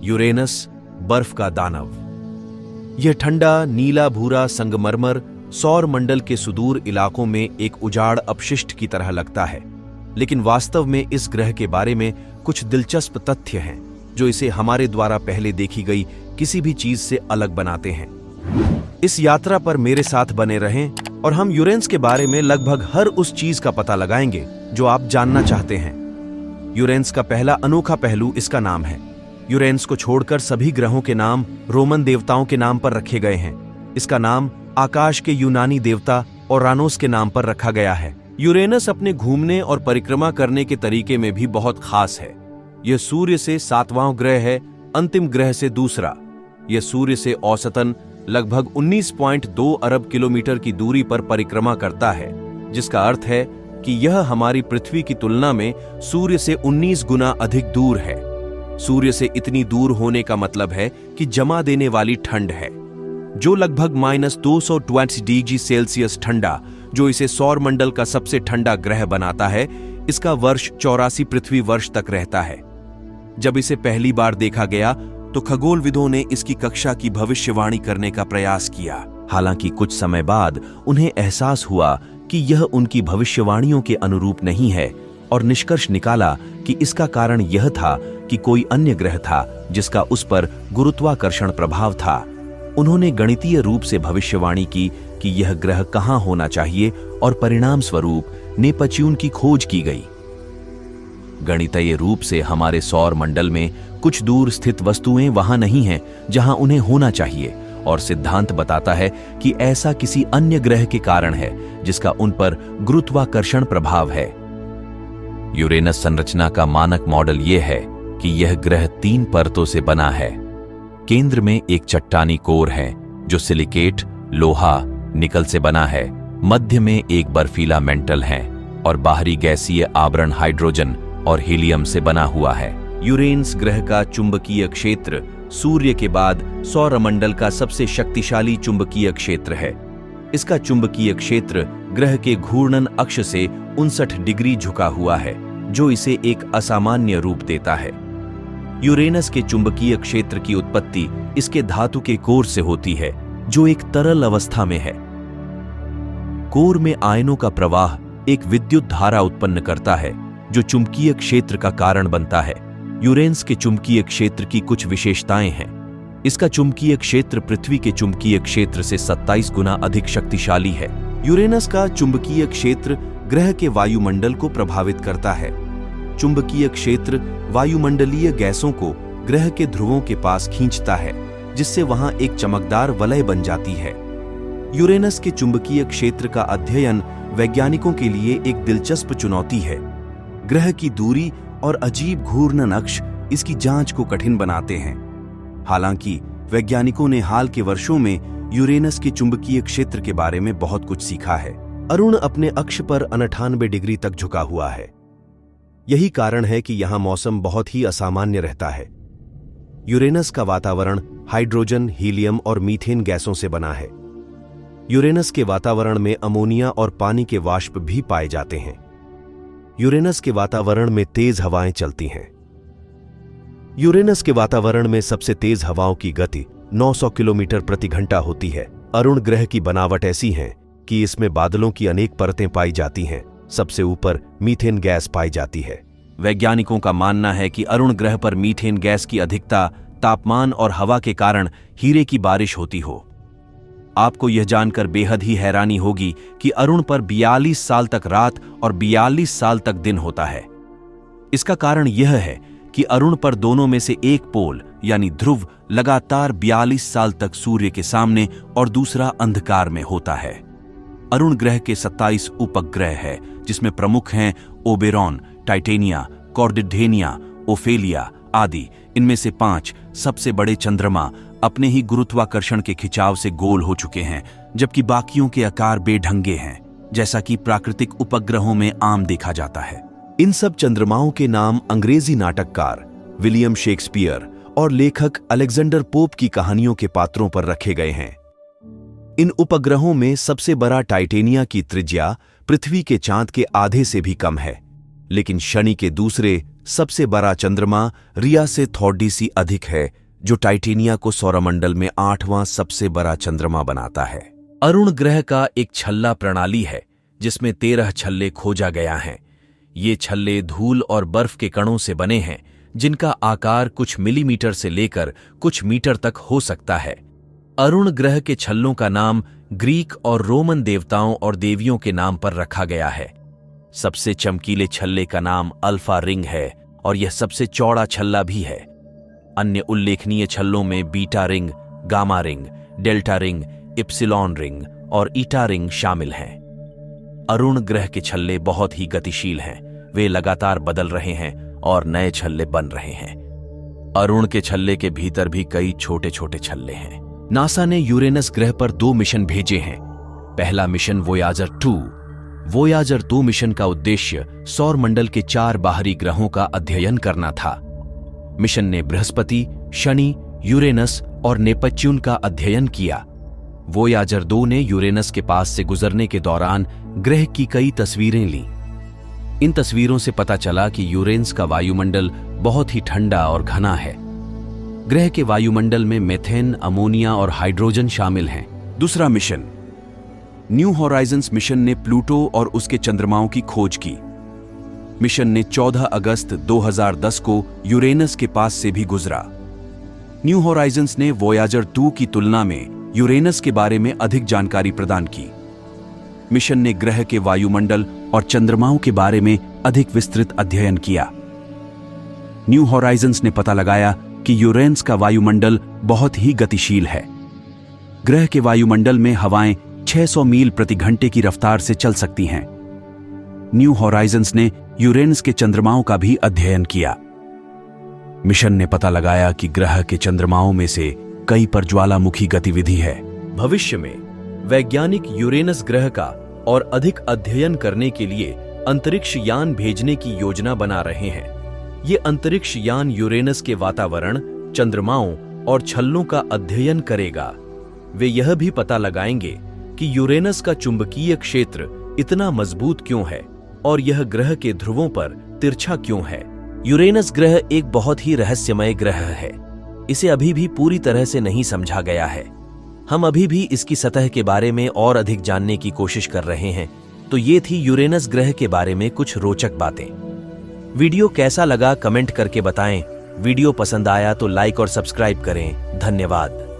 Uranus, बर्फ का दानव। यह ठंडा नीला भूरा संगमरमर सौर मंडल के सुदूर इलाकों में एक उजाड़ अपशिष्ट की तरह लगता है, लेकिन वास्तव में इस ग्रह के बारे में कुछ दिलचस्प तथ्य हैं जो इसे हमारे द्वारा पहले देखी गई किसी भी चीज से अलग बनाते हैं। इस यात्रा पर मेरे साथ बने रहें और हम यूरेनस के बारे में लगभग हर उस चीज का पता लगाएंगे जो आप जानना चाहते हैं। यूरेनस का पहला अनोखा पहलू इसका नाम है। यूरेनस को छोड़कर सभी ग्रहों के नाम रोमन देवताओं के नाम पर रखे गए हैं। इसका नाम आकाश के यूनानी देवता ओरानोस के नाम पर रखा गया है। यूरेनस अपने घूमने और परिक्रमा करने के तरीके में भी बहुत खास है। यह सूर्य से 7वां ग्रह है, अंतिम ग्रह से दूसरा। यह सूर्य से औसतन लगभग 19.2 अरब किलोमीटर की दूरी पर परिक्रमा करता है, जिसका अर्थ है कि यह हमारी पृथ्वी की तुलना में सूर्य से 19 गुना अधिक दूर है। सूर्य से इतनी दूर होने का मतलब है कि जमा देने वाली ठंड है, जो लगभग -220 डिग्री सेल्सियस ठंडा, जो इसे सौर मंडल का सबसे ठंडा ग्रह बनाता है, इसका वर्ष 84 पृथ्वी वर्ष तक रहता है। जब इसे पहली बार देखा गया तो खगोलविदों ने इसकी कक्षा की भविष्यवाणी करने का प्रयास किया। हालांकि कुछ समय बाद उन्हें एहसास हुआ कि यह उनकी भविष्यवाणियों के अनुरूप नहीं है और निष्कर्ष निकाला कि इसका कारण यह था कि कोई अन्य ग्रह था जिसका उस पर गुरुत्वाकर्षण प्रभाव था। उन्होंने गणितीय रूप से भविष्यवाणी की कि यह ग्रह कहां होना चाहिए और परिणाम स्वरूप नेपच्यून की खोज की गई। गणितीय रूप से हमारे सौर मंडल में कुछ दूर स्थित वस्तुएं वहां नहीं हैं जहां उन्हें होना चाहिए, और सिद्धांत बताता है कि ऐसा किसी अन्य ग्रह के कारण है जिसका उन पर गुरुत्वाकर्षण प्रभाव है। यूरेनस संरचना का मानक मॉडल यह है कि यह ग्रह 3 परतों से बना है। केंद्र में एक चट्टानी कोर है जो सिलिकेट, लोहा, निकल से बना है। मध्य में एक बर्फीला मेंटल है और बाहरी गैसीय आवरण हाइड्रोजन और हीलियम से बना हुआ है। यूरेनस ग्रह का चुंबकीय क्षेत्र सूर्य के बाद सौरमंडल का सबसे शक्तिशाली चुंबकीय क्षेत्र है। इसका चुंबकीय क्षेत्र ग्रह के घूर्णन अक्ष से 59 डिग्री झुका हुआ है, जो इसे एक असामान्य रूप देता है। यूरेनस के चुंबकीय क्षेत्र की उत्पत्ति इसके धातु के कोर से होती है, जो एक तरल अवस्था में है। कोर में आयनों का प्रवाह एक विद्युत धारा उत्पन्न करता है, जो चुंबकीय क्षेत्र का कारण बनता है। यूरेनस के चुंबकीय क्षेत्र की कुछ विशेषताएं हैं। इसका चुंबकीय क्षेत्र पृथ्वी के चुंबकीय क्षेत्र से 27 गुना अधिक शक्तिशाली है। यूरेनस का चुंबकीय क्षेत्र ग्रह के वायुमंडल को प्रभावित करता है। चुंबकीय क्षेत्र वायुमंडलीय गैसों को ग्रह के ध्रुवों के पास खींचता है, जिससे वहां एक चमकदार वलय बन जाती है। यूरेनस के चुंबकीय क्षेत्र का अध्ययन वैज्ञानिकों के लिए एक दिलचस्प चुनौती है। ग्रह की दूरी और अजीब घूर्णन अक्ष इसकी जांच को कठिन बनाते हैं। हालांकि वैज्ञानिकों ने हाल के वर्षों में यूरेनस के चुंबकीय क्षेत्र के बारे में बहुत कुछ सीखा है। अरुण अपने अक्ष पर 98 डिग्री तक झुका हुआ है। यही कारण है कि यहां मौसम बहुत ही असामान्य रहता है। यूरेनस का वातावरण हाइड्रोजन, हीलियम और मीथेन गैसों से बना है। यूरेनस के वातावरण में अमोनिया और पानी के वाष्प भी पाए जाते हैं। यूरेनस के वातावरण में तेज हवाएं चलती हैं। यूरेनस के वातावरण में सबसे तेज हवाओं की गति 900 किलोमीटर प्रति घंटा होती है। अरुण ग्रह की बनावट ऐसी है कि इसमें बादलों की अनेक परतें पाई जाती हैं। सबसे ऊपर मीथेन गैस पाई जाती है। वैज्ञानिकों का मानना है कि अरुण ग्रह पर मीथेन गैस की अधिकता, तापमान और हवा के कारण हीरे की बारिश होती हो। आपको यह जानकर बेहद ही हैरानी होगी कि अरुण पर 42 साल तक रात और 42 साल तक दिन होता है। इसका कारण यह है कि अरुण पर दोनों में से एक पोल यानी ध्रुव लगातार 42 साल तक सूर्य के सामने और दूसरा अंधकार में होता है। अरुण ग्रह के 27 उपग्रह है, जिसमें प्रमुख हैं ओबेरॉन, टाइटेनिया, कॉर्डिडेनिया, ओफेलिया आदि। इनमें से 5 सबसे बड़े चंद्रमा अपने ही गुरुत्वाकर्षण के खिंचाव से गोल हो चुके हैं, जबकि बाकियों के आकार बेढंगे हैं, जैसा कि प्राकृतिक उपग्रहों में आम देखा जाता है। इन सब चंद्रमाओं के नाम अंग्रेजी नाटककार विलियम शेक्सपियर और लेखक अलेक्जेंडर पोप की कहानियों के पात्रों पर रखे गए हैं। इन उपग्रहों में सबसे बड़ा टाइटेनिया की त्रिज्या पृथ्वी के चांद के आधे से भी कम है, लेकिन शनि के दूसरे, सबसे बड़ा चंद्रमा रिया से थोड़ी अधिक है, जो टाइटेनिया को सौरमंडल में 8वां सबसे बड़ा चंद्रमा बनाता है। अरुण ग्रह का एक छल्ला प्रणाली है जिसमें 13 छल्ले खोजा गया हैं। ये छल्ले धूल और बर्फ के कणों से बने हैं जिनका आकार कुछ मिलीमीटर से लेकर कुछ मीटर तक हो सकता है। अरुण ग्रह के छल्लों का नाम ग्रीक और रोमन देवताओं और देवियों के नाम पर रखा गया है। सबसे चमकीले छल्ले का नाम अल्फा रिंग है और यह सबसे चौड़ा छल्ला भी है। अन्य उल्लेखनीय छल्लों में beta ring, gamma ring, delta ring, epsilon ring और ईटा रिंग शामिल हैं। अरुण ग्रह के छल्ले बहुत ही गतिशील हैं। वे लगातार बदल रहे हैं और नए छल्ले बन रहे हैं। अरुण के छल्ले के भीतर भी कई छोटे छोटे छल्ले हैं। नासा ने यूरेनस ग्रह पर 2 मिशन भेजे हैं। पहला मिशन वोयाजर 2। वोयाजर 2 मिशन का उद्देश्य सौर मंडल के 4 बाहरी ग्रहों का अध्ययन करना था। मिशन ने बृहस्पति, शनि, यूरेनस और नेपच्यून का अध्ययन किया। वोयाजर 2 ने यूरेनस के पास से गुजरने के दौरान ग्रह की कई तस्वीरें लीं। इन तस्वीरों से पता चला कि यूरेनस का वायुमंडल बहुत ही ठंडा और घना है। ग्रह के वायुमंडल में मीथेन, अमोनिया और हाइड्रोजन शामिल हैं। दूसरा मिशन न्यू होराइजन्स मिशन ने प्लूटो और उसके चंद्रमाओं की खोज की। मिशन ने 14 अगस्त 2010 को यूरेनस के पास से भी गुजरा। न्यू होराइजन्स ने वोयाजर 2 की तुलना में यूरेनस के बारे में अधिक जानकारी प्रदान की। मिशन ने ग्रह के वायुमंडल और चंद्रमाओं के बारे में अधिक विस्तृत अध्ययन किया। न्यू होराइजन्स ने पता लगाया कि यूरेनस का वायुमंडल बहुत ही गतिशील है। ग्रह के वायुमंडल में हवाएं 600 मील प्रति घंटे की रफ्तार से चल सकती हैं। न्यू होराइजन्स ने यूरेनस के चंद्रमाओं का भी अध्ययन किया। मिशन ने पता लगाया कि ग्रह के चंद्रमाओं में से कई पर ज्वालामुखी गतिविधि है। भविष्य में वैज्ञानिक यूरेनस ग्रह का और अधिक अध्ययन करने के लिए अंतरिक्ष यान भेजने की योजना बना रहे हैं। ये अंतरिक्ष यान यूरेनस के वातावरण, चंद्रमाओं और छल्लों का अध्ययन करेगा। वे यह भी पता लगाएंगे कि यूरेनस का चुंबकीय क्षेत्र इतना मजबूत क्यों है और यह ग्रह के ध्रुवों पर तिरछा क्यों है। यूरेनस ग्रह एक बहुत ही रहस्यमय ग्रह है। इसे अभी भी पूरी तरह से नहीं समझा गया है। हम अभी भी इसकी सतह के बारे में और अधिक जानने की कोशिश कर रहे हैं। तो ये थी यूरेनस ग्रह के बारे में कुछ रोचक बातें। वीडियो कैसा लगा कमेंट करके बताएं। वीडियो पसंद आया तो लाइक और सब्सक्राइब करें। धन्यवाद।